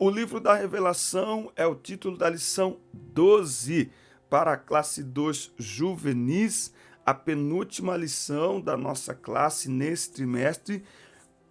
O livro da Revelação é o título da lição 12 para a classe 2 juvenis, a penúltima lição da nossa classe nesse trimestre.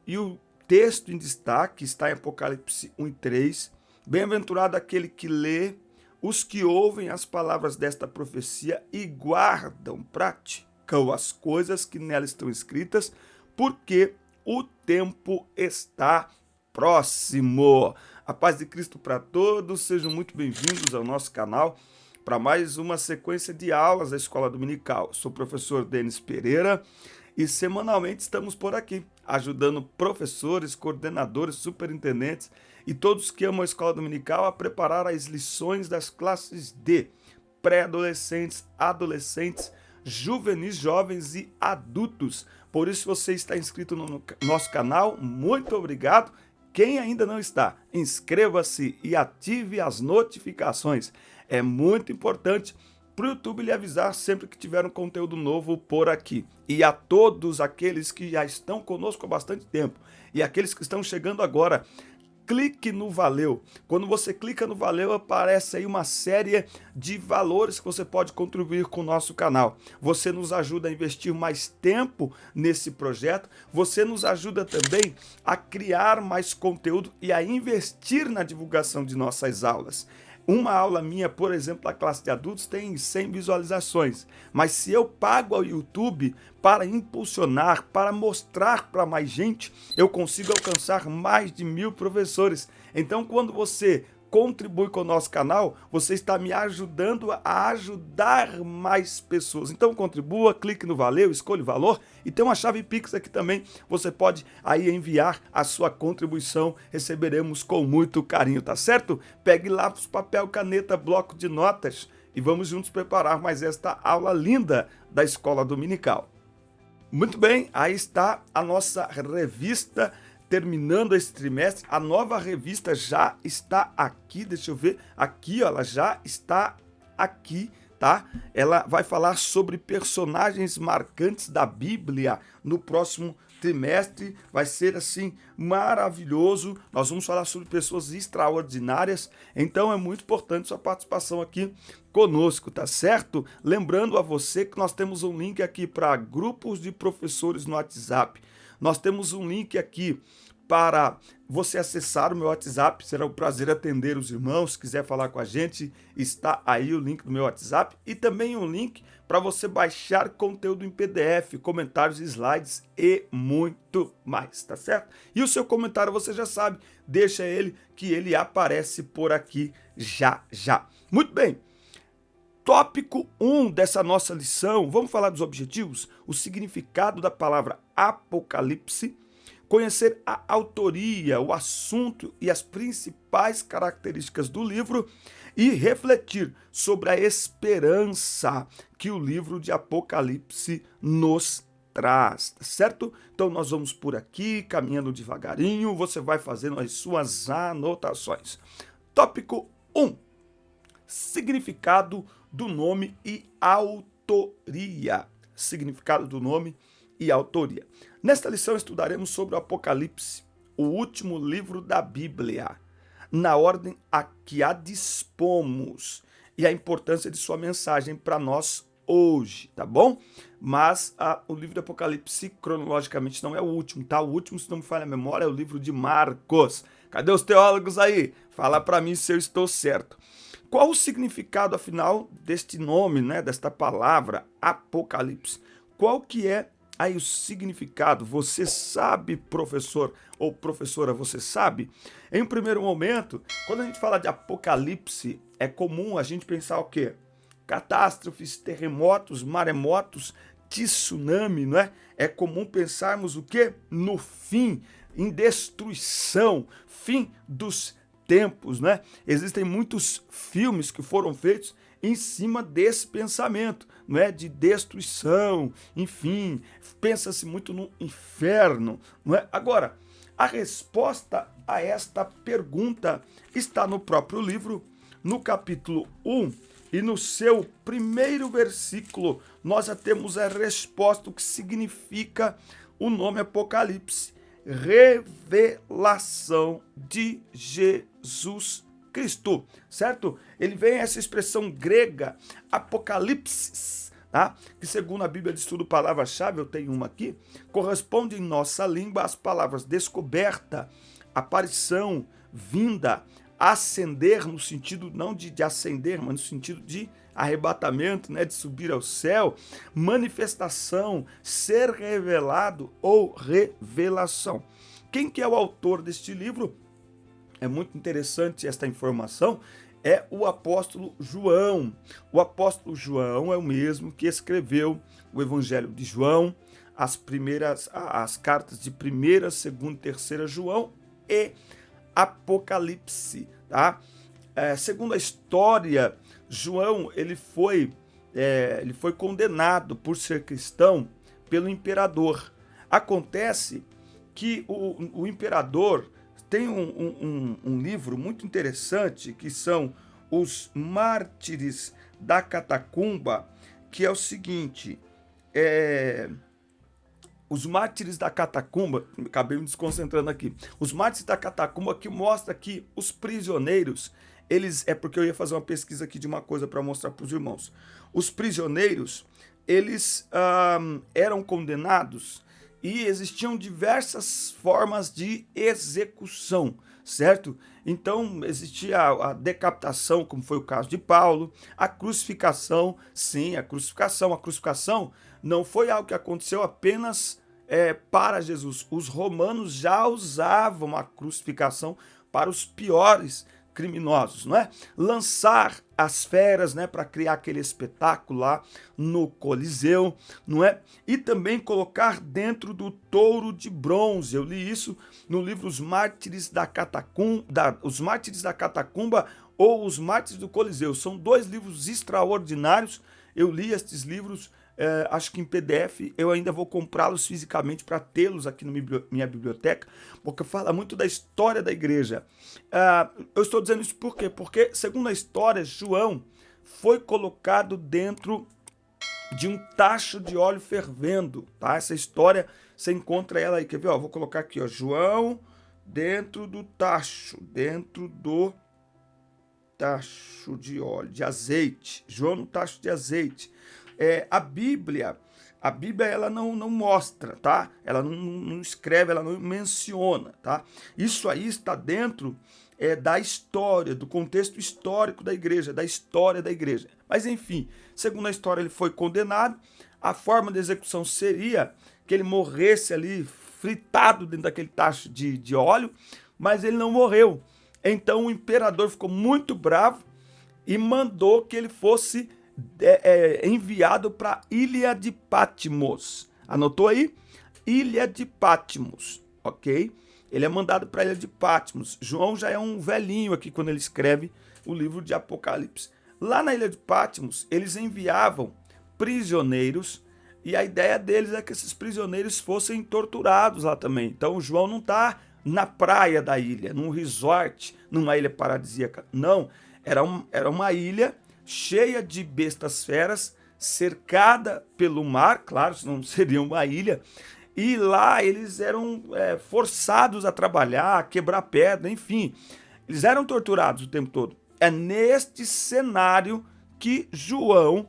E o texto em destaque está em Apocalipse 1 e 3. Bem-aventurado aquele que lê, os que ouvem as palavras desta profecia e guardam, praticam as coisas que nela estão escritas, porque o tempo está próximo. A paz de Cristo para todos, sejam muito bem-vindos ao nosso canal para mais uma sequência de aulas da Escola Dominical. Sou o professor Denis Pereira e semanalmente estamos por aqui, ajudando professores, coordenadores, superintendentes e todos que amam a Escola Dominical a preparar as lições das classes de pré-adolescentes, adolescentes, juvenis, jovens e adultos. Por isso, você está inscrito no nosso canal, muito obrigado. Quem ainda não está, inscreva-se e ative as notificações. É muito importante para o YouTube lhe avisar sempre que tiver um conteúdo novo por aqui. E a todos aqueles que já estão conosco há bastante tempo e aqueles que estão chegando agora, clique no Valeu. Quando você clica no Valeu, aparece aí uma série de valores que você pode contribuir com o nosso canal. Você nos ajuda a investir mais tempo nesse projeto, você nos ajuda também a criar mais conteúdo e a investir na divulgação de nossas aulas. Uma aula minha, por exemplo, a classe de adultos tem 100 visualizações, mas se eu pago ao YouTube para impulsionar, para mostrar para mais gente, eu consigo alcançar mais de 1000 professores. Então, quando você contribui com o nosso canal, você está me ajudando a ajudar mais pessoas. Então contribua, clique no Valeu, escolha o valor e tem uma chave Pix aqui também. Você pode aí enviar a sua contribuição, receberemos com muito carinho, tá certo? Pegue lápis, papel, caneta, bloco de notas e vamos juntos preparar mais esta aula linda da Escola Dominical. Muito bem, aí está a nossa revista terminando esse trimestre. A nova revista já está aqui, deixa eu ver, aqui, ó, ela já está aqui, tá? Ela vai falar sobre personagens marcantes da Bíblia no próximo trimestre, vai ser assim maravilhoso. Nós vamos falar sobre pessoas extraordinárias, então é muito importante sua participação aqui conosco, tá certo? Lembrando a você que nós temos um link aqui para grupos de professores no WhatsApp. Nós temos um link aqui para você acessar o meu WhatsApp, será um prazer atender os irmãos. Se quiser falar com a gente, está aí o link do meu WhatsApp e também um link para você baixar conteúdo em PDF, comentários, slides e muito mais, tá certo? E o seu comentário você já sabe, deixa ele que ele aparece por aqui já já. Muito bem. Tópico 1 dessa nossa lição, vamos falar dos objetivos, o significado da palavra Apocalipse, conhecer a autoria, o assunto e as principais características do livro e refletir sobre a esperança que o livro de Apocalipse nos traz, tá certo? Então nós vamos por aqui, caminhando devagarinho, você vai fazendo as suas anotações. Tópico 1, significado do nome e autoria. Significado do nome e autoria. Nesta lição estudaremos sobre o Apocalipse, o último livro da Bíblia, na ordem a que a dispomos e a importância de sua mensagem para nós hoje, tá bom? Mas o livro do Apocalipse cronologicamente não é o último, tá? O último, se não me falha a memória, é o livro de Marcos. Cadê os teólogos aí? Fala para mim se eu estou certo. Qual o significado, afinal, deste nome, né, desta palavra, Apocalipse? Qual que é aí o significado? Você sabe, professor ou professora, você sabe? Em um primeiro momento, quando a gente fala de Apocalipse, é comum a gente pensar o quê? Catástrofes, terremotos, maremotos, tsunami, não é? É comum pensarmos o quê? No fim, em destruição, fim dos tempos, né? Existem muitos filmes que foram feitos em cima desse pensamento, não é? De destruição, enfim, pensa-se muito no inferno, não é? Agora, a resposta a esta pergunta está no próprio livro, no capítulo 1, e no seu primeiro versículo, nós já temos a resposta, o que significa o nome Apocalipse. revelação de Jesus Cristo, certo? Ele vem essa expressão grega, apocalipsis, tá? Que segundo a Bíblia de Estudo Palavra-Chave, eu tenho uma aqui, corresponde em nossa língua às palavras descoberta, aparição, vinda, ascender, no sentido não de ascender, mas no sentido de arrebatamento, né, de subir ao céu, manifestação, ser revelado ou revelação. Quem que é o autor deste livro? É muito interessante esta informação, é o apóstolo João. O apóstolo João é o mesmo que escreveu o Evangelho de João, as cartas de 1ª, 2ª e 3ª João e Apocalipse, tá? Segundo a história, João ele foi condenado por ser cristão pelo imperador. Acontece que o imperador tem um livro muito interessante, que são os Mártires da Catacumba, que é o seguinte, os Mártires da Catacumba, acabei me desconcentrando aqui, os Mártires da Catacumba que mostra que os prisioneiros, é porque eu ia fazer uma pesquisa aqui de uma coisa para mostrar para os irmãos, os prisioneiros, eles eram condenados e existiam diversas formas de execução, certo? Então existia a decapitação, como foi o caso de Paulo, a crucificação, sim, a crucificação não foi algo que aconteceu apenas para Jesus. Os romanos já usavam a crucificação para os piores criminosos, não é? Lançar as feras, né, para criar aquele espetáculo lá no Coliseu, não é? E também colocar dentro do touro de bronze. Eu li isso no livro Os Mártires da Catacumba, ou Os Mártires do Coliseu. São 2 livros extraordinários. Eu li estes livros, acho que em PDF, eu ainda vou comprá-los fisicamente para tê-los aqui na minha biblioteca, porque fala muito da história da igreja. Eu estou dizendo isso por quê? Porque, segundo a história, João foi colocado dentro de um tacho de óleo fervendo, tá? Essa história, você encontra ela aí, quer ver? Ó, vou colocar aqui, ó, João dentro do tacho de óleo, de azeite, João no tacho de azeite. A Bíblia ela não mostra, tá? Ela não escreve, ela não menciona, tá? Isso aí está dentro da história, do contexto histórico da igreja, da história da igreja. Mas enfim, segundo a história, ele foi condenado. A forma de execução seria que ele morresse ali fritado dentro daquele tacho de óleo, mas ele não morreu. Então o imperador ficou muito bravo e mandou que ele fosse enviado para a Ilha de Patmos. Anotou aí? Ilha de Patmos, ok? Ele é mandado para a Ilha de Patmos. João já é um velhinho aqui quando ele escreve o livro de Apocalipse. Lá na Ilha de Patmos, eles enviavam prisioneiros e a ideia deles é que esses prisioneiros fossem torturados lá também. Então João não está na praia da ilha, num resort, numa ilha paradisíaca. Não, era uma ilha cheia de bestas feras, cercada pelo mar, claro, senão seria uma ilha, e lá eles eram forçados a trabalhar, a quebrar pedra, enfim, eles eram torturados o tempo todo. É neste cenário que João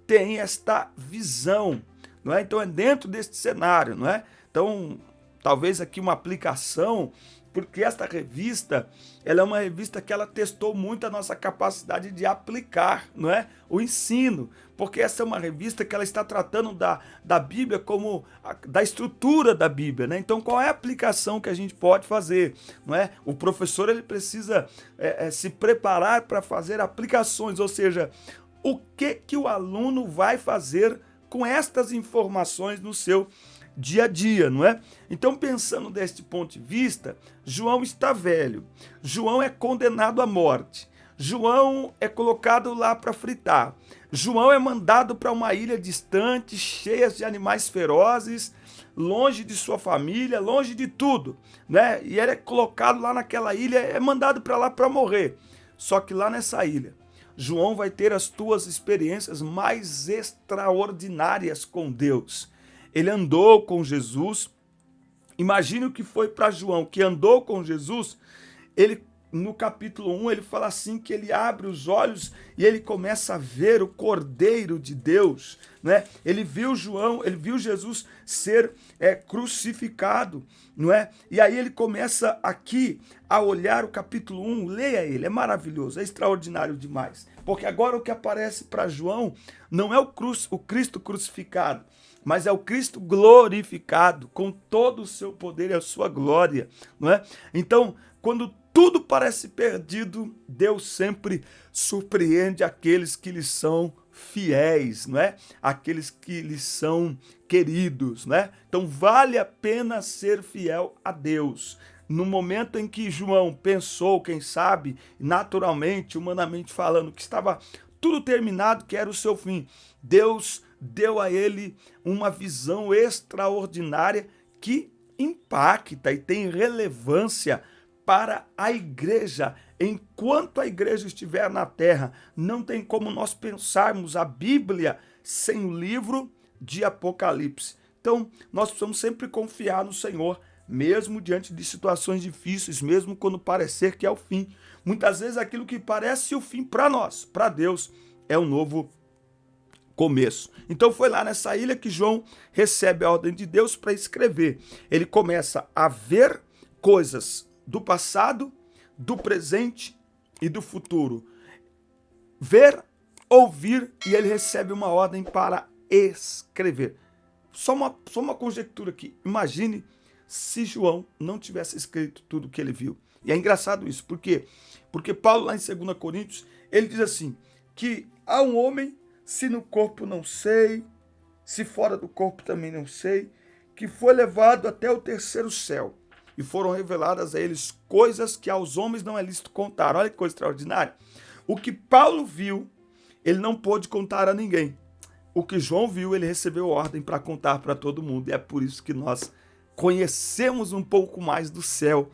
tem esta visão, não é? Então é dentro deste cenário, não é? Então, talvez aqui uma aplicação, porque esta revista, ela é uma revista que ela testou muito a nossa capacidade de aplicar, não é? O ensino, porque essa é uma revista que ela está tratando da Bíblia como da estrutura da Bíblia, né? Então, qual é a aplicação que a gente pode fazer, não é? O professor, ele precisa se preparar para fazer aplicações, ou seja, o que o aluno vai fazer com estas informações no seu dia a dia, não é? Então, pensando deste ponto de vista, João está velho, João é condenado à morte, João é colocado lá para fritar, João é mandado para uma ilha distante, cheia de animais ferozes, longe de sua família, longe de tudo, né? E ele é colocado lá naquela ilha, é mandado para lá para morrer. Só que lá nessa ilha, João vai ter as tuas experiências mais extraordinárias com Deus. Ele andou com Jesus, Imagine o que foi para João, que andou com Jesus. Ele, no capítulo 1, ele fala assim, que ele abre os olhos e ele começa a ver o Cordeiro de Deus, né? Ele viu Jesus ser crucificado, não é? E aí ele começa aqui a olhar o capítulo 1, leia ele, é maravilhoso, é extraordinário demais. Porque agora o que aparece para João não é o Cristo crucificado, mas é o Cristo glorificado, com todo o seu poder e a sua glória, não é? Então, quando tudo parece perdido, Deus sempre surpreende aqueles que lhe são fiéis, não é? Aqueles que lhe são queridos, né? Então vale a pena ser fiel a Deus. No momento em que João pensou, quem sabe, naturalmente, humanamente falando, que estava tudo terminado, que era o seu fim, Deus deu a ele uma visão extraordinária que impacta e tem relevância para a igreja. Enquanto a igreja estiver na terra, não tem como nós pensarmos a Bíblia sem o livro de Apocalipse. Então, nós precisamos sempre confiar no Senhor, mesmo diante de situações difíceis, mesmo quando parecer que é o fim. Muitas vezes aquilo que parece o fim para nós, para Deus, é um novo começo. Então foi lá nessa ilha que João recebe a ordem de Deus para escrever. Ele começa a ver coisas do passado, do presente e do futuro. Ver, ouvir, e ele recebe uma ordem para escrever. Só uma conjectura aqui. Imagine se João não tivesse escrito tudo o que ele viu. E é engraçado isso. Por quê? Porque Paulo, lá em 2 Coríntios, ele diz assim, que há um homem, se no corpo não sei, se fora do corpo também não sei, que foi levado até o terceiro céu. E foram reveladas a eles coisas que aos homens não é lícito contar. Olha que coisa extraordinária. O que Paulo viu, ele não pôde contar a ninguém. O que João viu, ele recebeu ordem para contar para todo mundo. E é por isso que nós conhecemos um pouco mais do céu,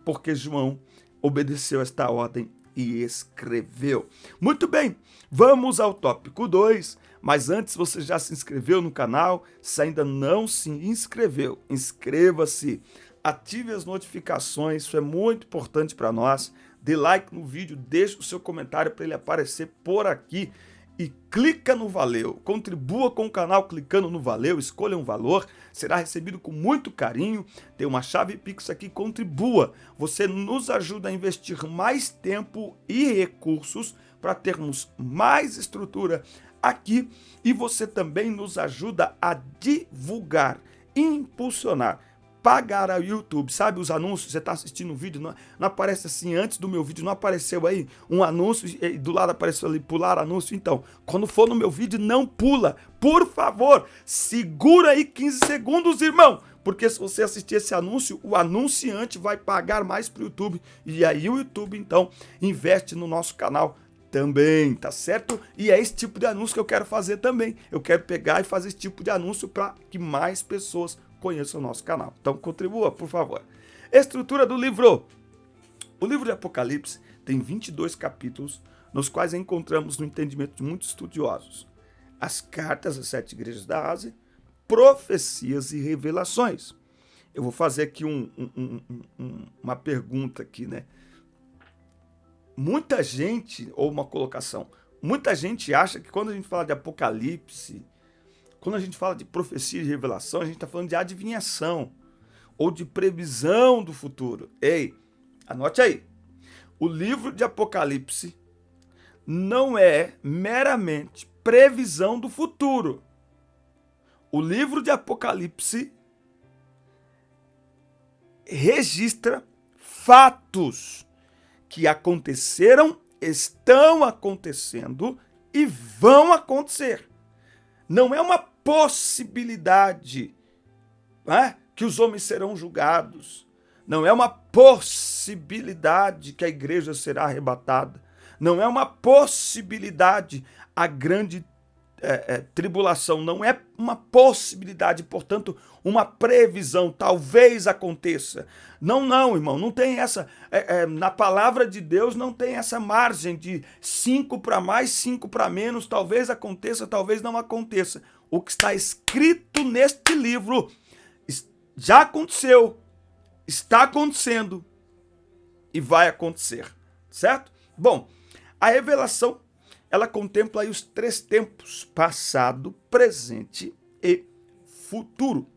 porque João obedeceu esta ordem e escreveu. Muito bem, vamos ao tópico 2. Mas antes, você já se inscreveu no canal? Se ainda não se inscreveu, inscreva-se. Ative as notificações, isso é muito importante para nós. Dê like no vídeo, deixe o seu comentário para ele aparecer por aqui. E clica no valeu, contribua com o canal clicando no valeu, escolha um valor, será recebido com muito carinho. Tem uma chave Pix aqui, contribua. Você nos ajuda a investir mais tempo e recursos para termos mais estrutura aqui. E você também nos ajuda a divulgar, impulsionar, pagar ao YouTube, sabe os anúncios, você está assistindo um vídeo, não aparece assim, antes do meu vídeo, não apareceu aí um anúncio, e do lado apareceu ali, pular anúncio. Então, quando for no meu vídeo, não pula, por favor, segura aí 15 segundos, irmão, porque se você assistir esse anúncio, o anunciante vai pagar mais para o YouTube, e aí o YouTube, então, investe no nosso canal também, tá certo? E é esse tipo de anúncio que eu quero fazer também, eu quero pegar e fazer esse tipo de anúncio para que mais pessoas conheça o nosso canal. Então contribua, por favor. Estrutura do livro. O livro de Apocalipse tem 22 capítulos, nos quais encontramos, no entendimento de muitos estudiosos, as cartas às 7 igrejas da Ásia, profecias e revelações. Eu vou fazer aqui uma pergunta aqui, né? Muita gente, ou uma colocação, muita gente acha que quando a gente fala de Apocalipse, quando a gente fala de profecia e revelação, a gente está falando de adivinhação ou de previsão do futuro. Ei, anote aí. O livro de Apocalipse não é meramente previsão do futuro. O livro de Apocalipse registra fatos que aconteceram, estão acontecendo e vão acontecer. Não é uma possibilidade, né, que os homens serão julgados. Não é uma possibilidade que a igreja será arrebatada. Não é uma possibilidade a grande tribulação. Não é uma possibilidade, portanto, uma previsão. Talvez aconteça. Não, irmão. Não tem essa... na palavra de Deus não tem essa margem de 5 para mais, 5 para menos. Talvez aconteça, talvez não aconteça. O que está escrito neste livro já aconteceu, está acontecendo e vai acontecer, certo? Bom, a revelação, ela contempla aí os 3 tempos: passado, presente e futuro.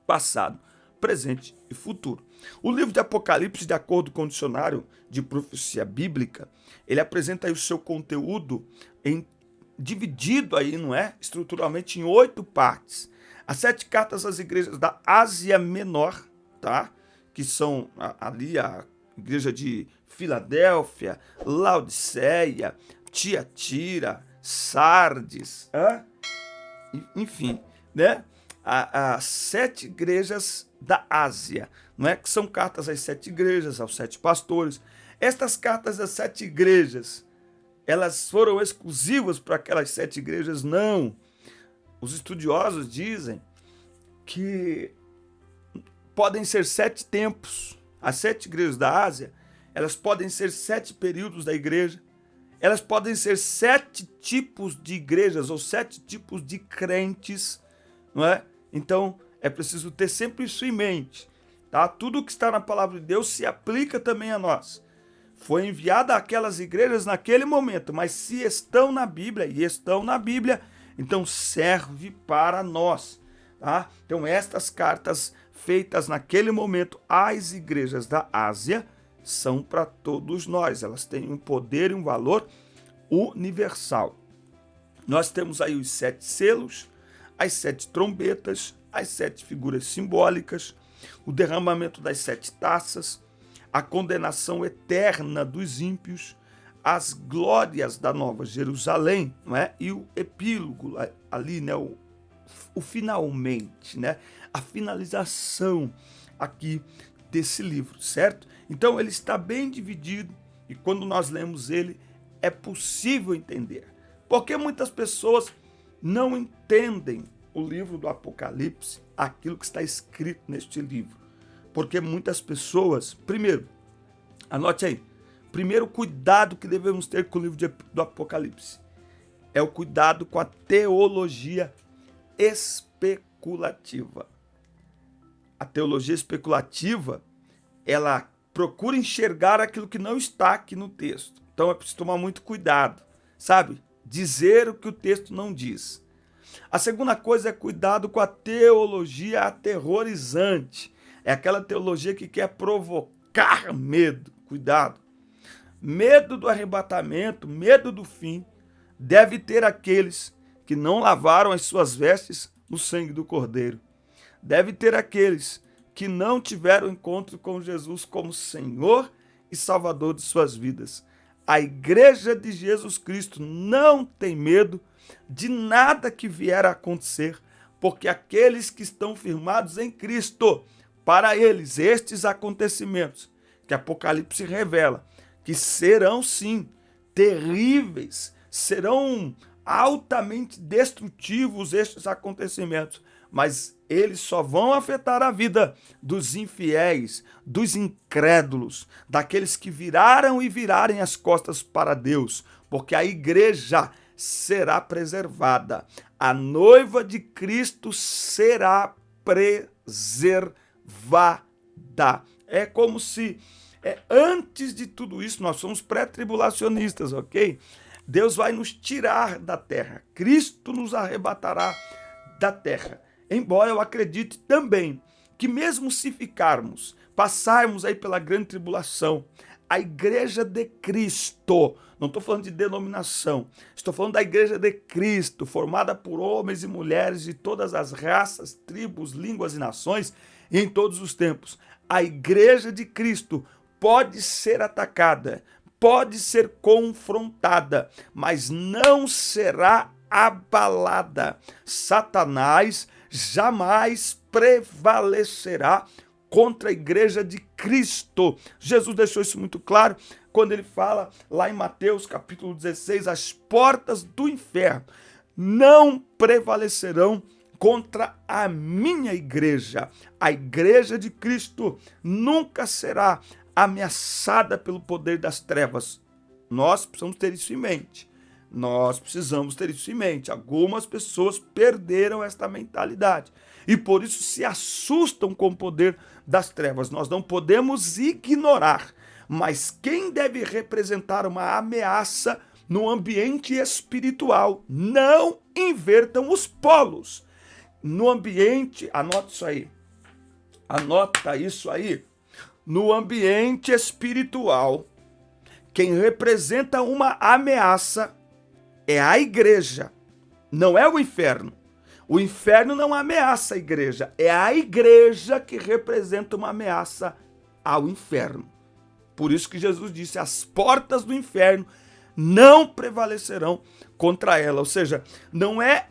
Passado, presente e futuro. O livro de Apocalipse, de acordo com o dicionário de profecia bíblica, ele apresenta aí o seu conteúdo dividido aí, não é? Estruturalmente em 8 partes. As 7 cartas às igrejas da Ásia Menor, tá? Que são ali a igreja de Filadélfia, Laodiceia, Tiatira, Sardes, enfim, né? As 7 igrejas da Ásia, não é? Que são cartas às 7 igrejas, aos 7 pastores. Estas cartas às 7 igrejas, elas foram exclusivas para aquelas 7 igrejas? Não. Os estudiosos dizem que podem ser 7 tempos. As 7 igrejas da Ásia, elas podem ser 7 períodos da igreja. Elas podem ser 7 tipos de igrejas ou 7 tipos de crentes, não é? Então, é preciso ter sempre isso em mente, tá? Tudo que está na palavra de Deus se aplica também a nós. Foi enviada àquelas igrejas naquele momento, mas se estão na Bíblia, e estão na Bíblia, então serve para nós, tá? Então, estas cartas feitas naquele momento às igrejas da Ásia são para todos nós. Elas têm um poder e um valor universal. Nós temos aí os 7 selos, as 7 trombetas, as 7 figuras simbólicas, o derramamento das 7 taças, a condenação eterna dos ímpios, as glórias da Nova Jerusalém, não é? E o epílogo ali, né? O finalmente, né? A finalização aqui desse livro, certo? Então ele está bem dividido e quando nós lemos ele é possível entender. Porque muitas pessoas não entendem o livro do Apocalipse, aquilo que está escrito neste livro. Porque muitas pessoas, primeiro, anote aí, primeiro cuidado que devemos ter com o livro do Apocalipse é o cuidado com a teologia especulativa. A teologia especulativa, ela procura enxergar aquilo que não está aqui no texto. Então é preciso tomar muito cuidado, sabe? Dizer o que o texto não diz. A segunda coisa é cuidado com a teologia aterrorizante. É aquela teologia que quer provocar medo. Cuidado. Medo do arrebatamento, medo do fim, deve ter aqueles que não lavaram as suas vestes no sangue do Cordeiro. Deve ter aqueles que não tiveram encontro com Jesus como Senhor e Salvador de suas vidas. A igreja de Jesus Cristo não tem medo de nada que vier a acontecer, porque aqueles que estão firmados em Cristo, para eles estes acontecimentos que Apocalipse revela, que serão sim terríveis, serão altamente destrutivos estes acontecimentos, mas eles só vão afetar a vida dos infiéis, dos incrédulos, daqueles que viraram e virarem as costas para Deus, porque a igreja será preservada, a noiva de Cristo será preservada. É como se, antes de tudo isso, nós somos pré-tribulacionistas, ok? Deus vai nos tirar da terra, Cristo nos arrebatará da terra. Embora eu acredite também que mesmo se passarmos aí pela grande tribulação, a igreja de Cristo, não estou falando de denominação, estou falando da igreja de Cristo, formada por homens e mulheres de todas as raças, tribos, línguas e nações, e em todos os tempos. A igreja de Cristo pode ser atacada, pode ser confrontada, mas não será abalada. Satanás jamais prevalecerá contra a igreja de Cristo. Jesus deixou isso muito claro quando ele fala lá em Mateus capítulo 16, as portas do inferno não prevalecerão contra a minha igreja. A igreja de Cristo nunca será ameaçada pelo poder das trevas. Nós precisamos ter isso em mente. Nós precisamos ter isso em mente. Algumas pessoas perderam esta mentalidade e por isso se assustam com o poder das trevas. Nós não podemos ignorar, mas quem deve representar uma ameaça no ambiente espiritual? Não invertam os polos. No ambiente, anota isso aí. No ambiente espiritual, quem representa uma ameaça é a igreja, não é o inferno. O inferno não ameaça a igreja, é a igreja que representa uma ameaça ao inferno. Por isso que Jesus disse: as portas do inferno não prevalecerão contra ela. Ou seja, não é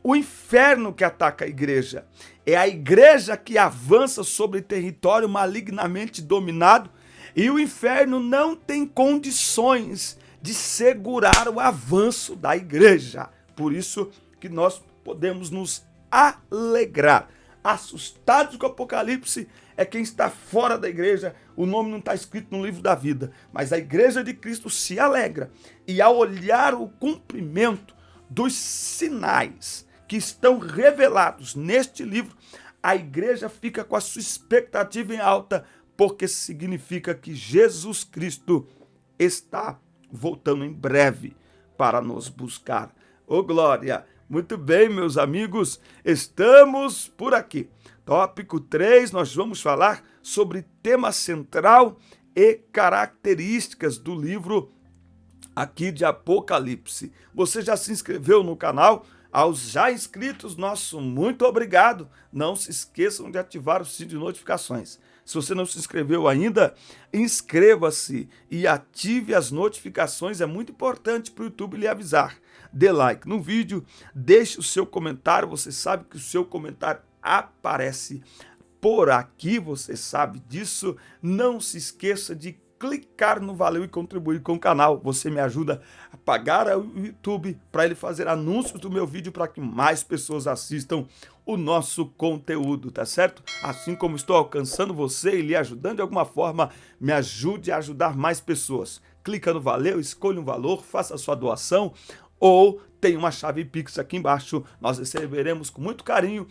o inferno que ataca a igreja, é a igreja que avança sobre território malignamente dominado, e o inferno não tem condições de segurar o avanço da igreja. Por isso que nós podemos nos alegrar. Assustados com o Apocalipse é quem está fora da igreja, o nome não está escrito no livro da vida, mas a igreja de Cristo se alegra, e ao olhar o cumprimento dos sinais que estão revelados neste livro, a igreja fica com a sua expectativa em alta, porque significa que Jesus Cristo está voltando em breve para nos buscar. Ô glória! Muito bem, meus amigos, estamos por aqui. Tópico 3, nós vamos falar sobre tema central e características do livro aqui de Apocalipse. Você já se inscreveu no canal? Aos já inscritos, nosso muito obrigado. Não se esqueçam de ativar o sininho de notificações. Se você não se inscreveu ainda, inscreva-se e ative as notificações. É muito importante para o YouTube lhe avisar. Dê like no vídeo, deixe o seu comentário. Você sabe que o seu comentário aparece por aqui, você sabe disso. Não se esqueça de clicar no valeu e contribuir com o canal. Você me ajuda a pagar ao YouTube para ele fazer anúncios do meu vídeo para que mais pessoas assistam o nosso conteúdo, tá certo? Assim como estou alcançando você e lhe ajudando de alguma forma, me ajude a ajudar mais pessoas. Clica no valeu, escolha um valor, faça a sua doação ou tem uma chave Pix aqui embaixo. Nós receberemos com muito carinho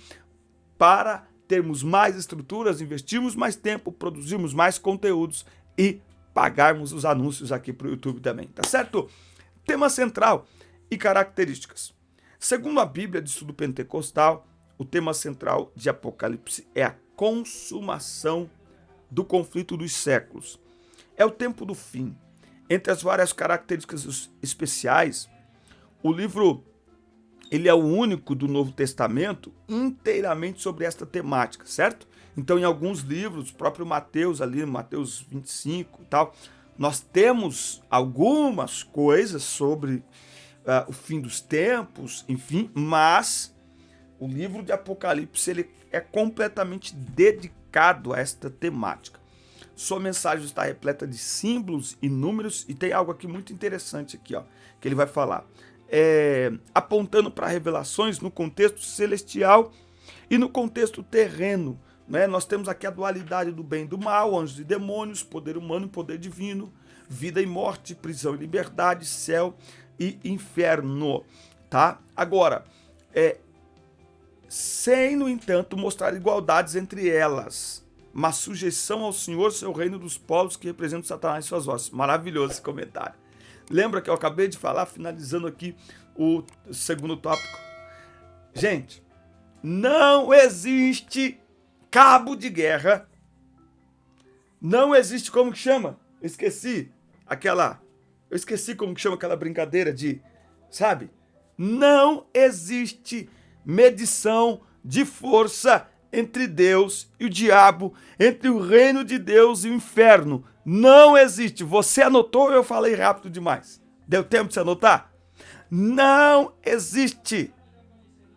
para termos mais estruturas, investirmos mais tempo, produzirmos mais conteúdos e pagarmos os anúncios aqui para o YouTube também, tá certo? Tema central e características. Segundo a Bíblia de Estudo Pentecostal, o tema central de Apocalipse é a consumação do conflito dos séculos. É o tempo do fim. Entre as várias características especiais, o livro ele é o único do Novo Testamento inteiramente sobre esta temática, certo? Então, em alguns livros, o próprio Mateus, ali, Mateus 25 e tal, nós temos algumas coisas sobre o fim dos tempos, enfim, mas o livro de Apocalipse ele é completamente dedicado a esta temática. Sua mensagem está repleta de símbolos e números, e tem algo aqui muito interessante aqui, ó, que ele vai falar. Apontando para revelações no contexto celestial e no contexto terreno. Né? Nós temos aqui a dualidade do bem e do mal, anjos e demônios, poder humano e poder divino, vida e morte, prisão e liberdade, céu e inferno. Tá? Agora, sem, no entanto, mostrar igualdades entre elas, mas sujeição ao Senhor, seu reino dos povos que representa Satanás e suas hostes. Maravilhoso esse comentário. Lembra que eu acabei de falar, finalizando aqui o segundo tópico? Gente, não existe cabo de guerra, não existe, como que chama? Eu esqueci como que chama aquela brincadeira de, sabe? Não existe medição de força entre Deus e o diabo, entre o reino de Deus e o inferno. Não existe. Você anotou ou eu falei rápido demais? Deu tempo de você anotar? Não existe.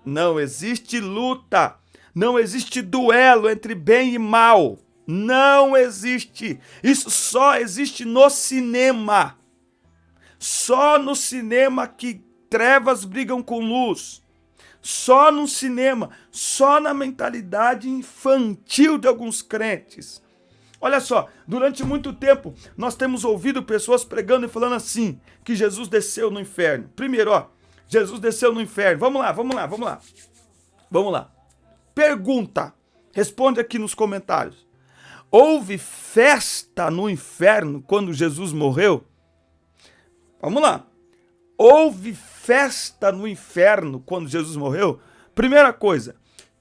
Não existe luta. Não existe duelo entre bem e mal. Não existe. Isso só existe no cinema. Só no cinema que trevas brigam com luz. Só no cinema, só na mentalidade infantil de alguns crentes. Olha só, durante muito tempo nós temos ouvido pessoas pregando e falando assim, que Jesus desceu no inferno. Primeiro, ó, Jesus desceu no inferno. Vamos lá. Pergunta, responde aqui nos comentários. Houve festa no inferno quando Jesus morreu? Vamos lá. Houve festa no inferno quando Jesus morreu? Primeira coisa,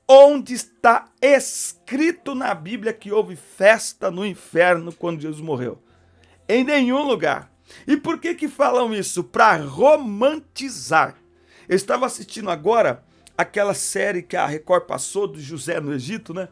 onde está escrito na Bíblia que houve festa no inferno quando Jesus morreu? Em nenhum lugar. E por que falam isso? Para romantizar. Eu estava assistindo agora aquela série que a Record passou do José no Egito, né?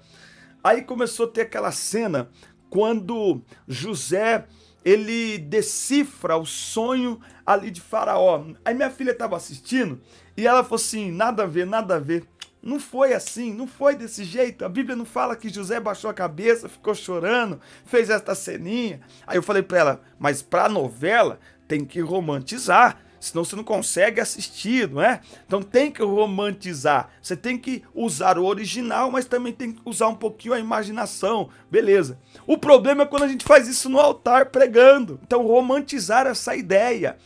Aí começou a ter aquela cena quando José, ele decifra o sonho ali de Faraó. Aí minha filha estava assistindo e ela falou assim, nada a ver. Não foi assim, não foi desse jeito. A Bíblia não fala que José baixou a cabeça, ficou chorando, fez esta ceninha. Aí eu falei para ela, mas para a novela tem que romantizar, senão você não consegue assistir, não é? Então tem que romantizar. Você tem que usar o original, mas também tem que usar um pouquinho a imaginação, beleza. O problema é quando a gente faz isso no altar pregando. Então romantizar essa ideia.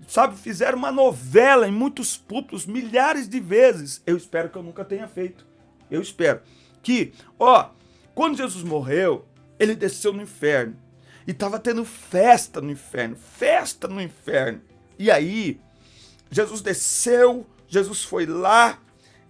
Sabe, fizeram uma novela em muitos púlpitos, milhares de vezes. Eu espero que eu nunca tenha feito. Eu espero que, quando Jesus morreu, ele desceu no inferno. E estava tendo festa no inferno. E aí, Jesus desceu, Jesus foi lá.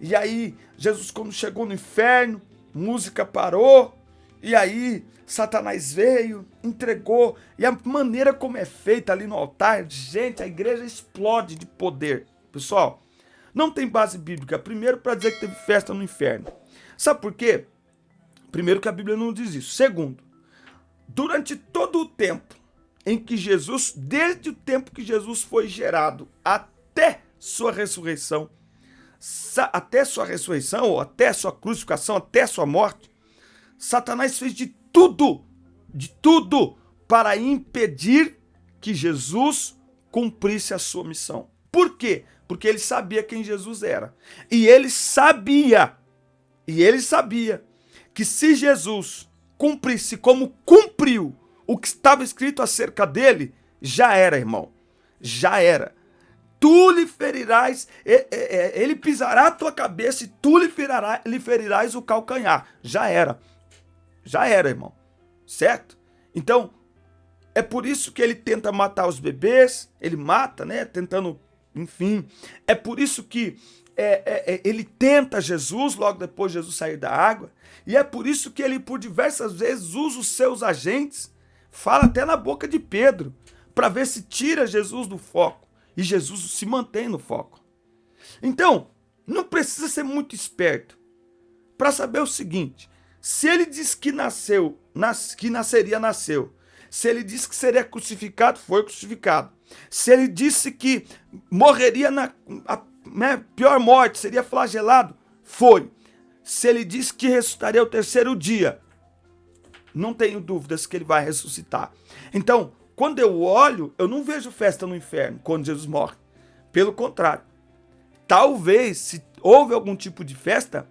E aí, Jesus quando chegou no inferno, música parou. E aí, Satanás veio, entregou, e a maneira como é feita ali no altar, gente, a igreja explode de poder. Pessoal, não tem base bíblica, primeiro para dizer que teve festa no inferno. Sabe por quê? Primeiro que a Bíblia não diz isso. Segundo, durante todo o tempo em que Jesus, desde o tempo que Jesus foi gerado até sua ressurreição, ou até sua crucificação, até sua morte, Satanás fez de tudo para impedir que Jesus cumprisse a sua missão. Por quê? Porque ele sabia quem Jesus era. E ele sabia que se Jesus cumprisse como cumpriu o que estava escrito acerca dele, já era, irmão. Já era. Tu lhe ferirás, ele pisará a tua cabeça e tu lhe ferirás o calcanhar. Já era. Já era, irmão. Certo? Então, é por isso que ele tenta matar os bebês, ele mata, né? Tentando, enfim. É por isso que ele tenta Jesus logo depois de Jesus sair da água. E é por isso que ele, por diversas vezes, usa os seus agentes, fala até na boca de Pedro, para ver se tira Jesus do foco. E Jesus se mantém no foco. Então, não precisa ser muito esperto para saber o seguinte. Se ele diz que nasceria, nasceu. Se ele disse que seria crucificado, foi crucificado. Se ele disse que morreria na pior morte, seria flagelado, foi. Se ele disse que ressuscitaria ao terceiro dia, não tenho dúvidas que ele vai ressuscitar. Então, quando eu olho, eu não vejo festa no inferno quando Jesus morre. Pelo contrário. Talvez, se houve algum tipo de festa,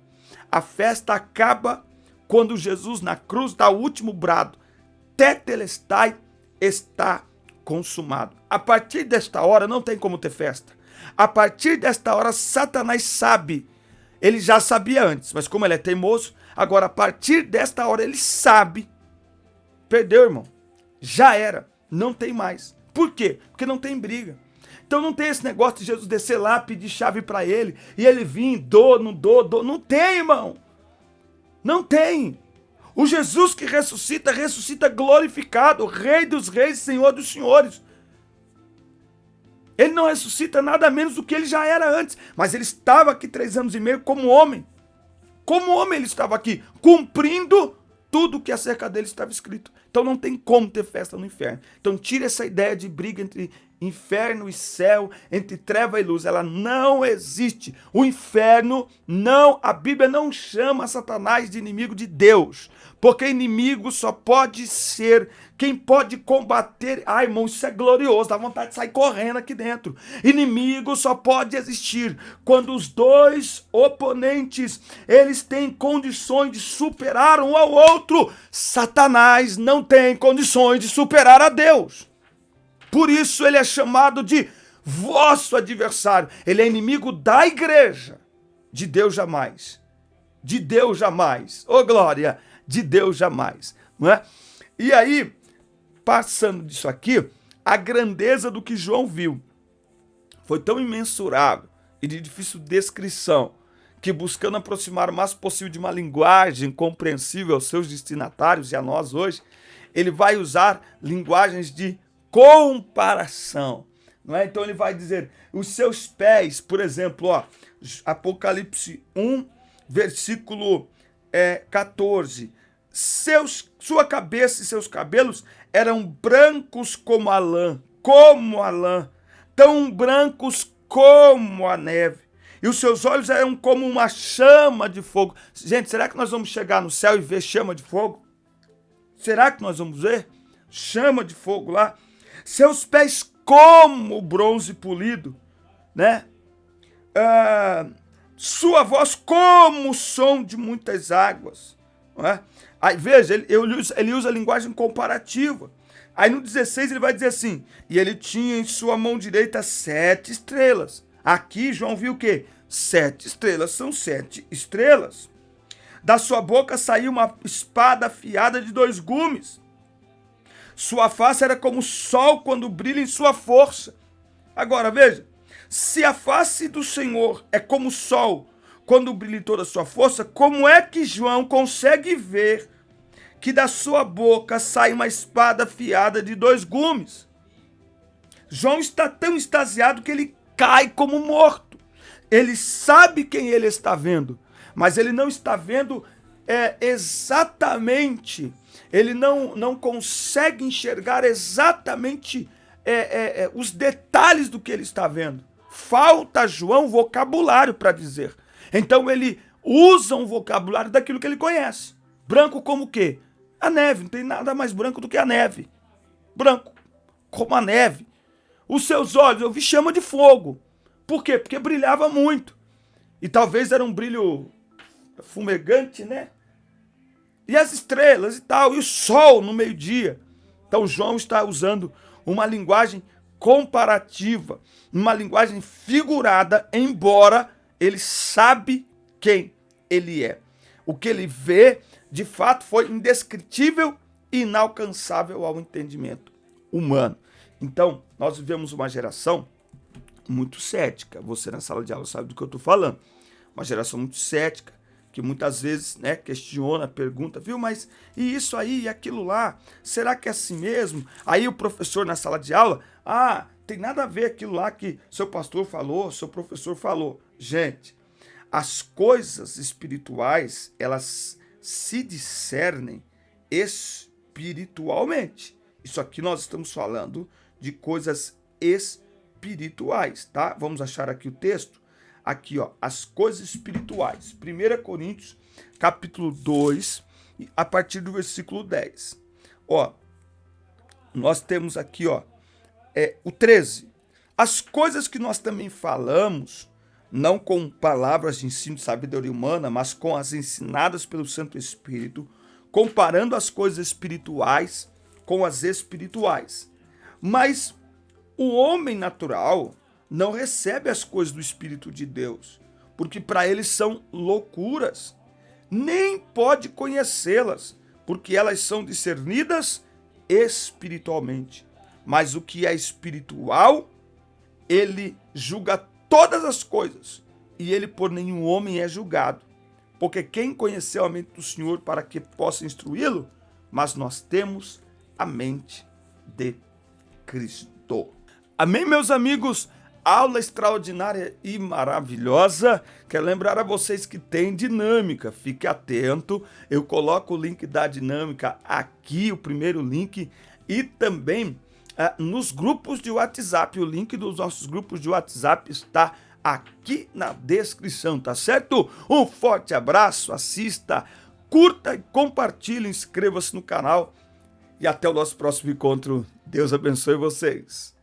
a festa acaba quando Jesus na cruz dá o último brado, tetelestai, está consumado. A partir desta hora não tem como ter festa. A partir desta hora Satanás sabe, ele já sabia antes, mas como ele é teimoso, agora a partir desta hora ele sabe, perdeu, irmão, já era, não tem mais. Por quê? Porque não tem briga. Então não tem esse negócio de Jesus descer lá, pedir chave para ele, e ele vir, não tem, irmão. Não tem. O Jesus que ressuscita, ressuscita glorificado, Rei dos reis, Senhor dos senhores. Ele não ressuscita nada menos do que ele já era antes. Mas ele estava aqui 3 anos e meio como homem. Como homem ele estava aqui, cumprindo tudo o que acerca dele estava escrito. Então não tem como ter festa no inferno. Então tira essa ideia de briga entre inferno e céu, entre treva e luz. Ela não existe. O inferno não, a Bíblia não chama Satanás de inimigo de Deus, porque inimigo só pode ser quem pode combater. Ai, irmão, isso é glorioso, dá vontade de sair correndo aqui dentro. Inimigo só pode existir quando os dois oponentes, eles têm condições de superar um ao outro. Satanás não tem condições de superar a Deus. Por isso ele é chamado de vosso adversário. Ele é inimigo da igreja. De Deus jamais. De Deus jamais. Ô glória, de Deus jamais. Não é? E aí, passando disso aqui, a grandeza do que João viu foi tão imensurável e de difícil descrição, que buscando aproximar o mais possível de uma linguagem compreensível aos seus destinatários e a nós hoje, ele vai usar linguagens de comparação, não é? Então ele vai dizer, os seus pés, por exemplo, ó, Apocalipse 1, versículo 14, sua cabeça e seus cabelos eram brancos como a lã, tão brancos como a neve, e os seus olhos eram como uma chama de fogo. Gente, será que nós vamos chegar no céu e ver chama de fogo? Será que nós vamos ver chama de fogo lá? Seus pés como bronze polido, né? Sua voz como o som de muitas águas, não é? Aí veja, ele usa a linguagem comparativa. Aí no 16 ele vai dizer assim, e ele tinha em sua mão direita 7 estrelas. Aqui João viu o quê? 7 estrelas, são 7 estrelas. Da sua boca saiu uma espada afiada de 2 gumes. Sua face era como o sol quando brilha em sua força. Agora veja, se a face do Senhor é como o sol quando brilha em toda a sua força, como é que João consegue ver que da sua boca sai uma espada afiada de 2 gumes? João está tão extasiado que ele cai como morto. Ele sabe quem ele está vendo, mas ele não está vendo exatamente, ele não consegue enxergar exatamente os detalhes do que ele está vendo. Falta a João vocabulário para dizer. Então ele usa um vocabulário daquilo que ele conhece. Branco como o quê? A neve, não tem nada mais branco do que a neve. Branco, como a neve. Os seus olhos, eu vi chama de fogo. Por quê? Porque brilhava muito. E talvez era um brilho fumegante, né? E as estrelas e tal, e o sol no meio-dia. Então João está usando uma linguagem comparativa, uma linguagem figurada, embora ele sabe quem ele é. O que ele vê, de fato, foi indescritível e inalcançável ao entendimento humano. Então, nós vivemos uma geração muito cética. Você na sala de aula sabe do que eu estou falando. Uma geração muito cética, que muitas vezes, né, questiona, pergunta, viu, mas e isso aí, e aquilo lá, será que é assim mesmo? Aí o professor na sala de aula, tem nada a ver aquilo lá que seu pastor falou, seu professor falou. Gente, as coisas espirituais, elas se discernem espiritualmente. Isso aqui nós estamos falando de coisas espirituais, tá? Vamos achar aqui o texto. Aqui, ó, as coisas espirituais. 1 Coríntios, capítulo 2, a partir do versículo 10. Ó, nós temos aqui, ó, o 13. As coisas que nós também falamos, não com palavras de ensino de sabedoria humana, mas com as ensinadas pelo Santo Espírito, comparando as coisas espirituais com as espirituais. Mas o homem natural não recebe as coisas do Espírito de Deus, porque para ele são loucuras, nem pode conhecê-las, porque elas são discernidas espiritualmente. Mas o que é espiritual, ele julga todas as coisas, e ele por nenhum homem é julgado, porque quem conheceu a mente do Senhor para que possa instruí-lo? Mas nós temos a mente de Cristo. Amém, meus amigos? Aula extraordinária e maravilhosa. Quero lembrar a vocês que tem dinâmica. Fique atento. Eu coloco o link da dinâmica aqui, o primeiro link. E também nos grupos de WhatsApp. O link dos nossos grupos de WhatsApp está aqui na descrição, tá certo? Um forte abraço, assista, curta e compartilhe, inscreva-se no canal e até o nosso próximo encontro. Deus abençoe vocês.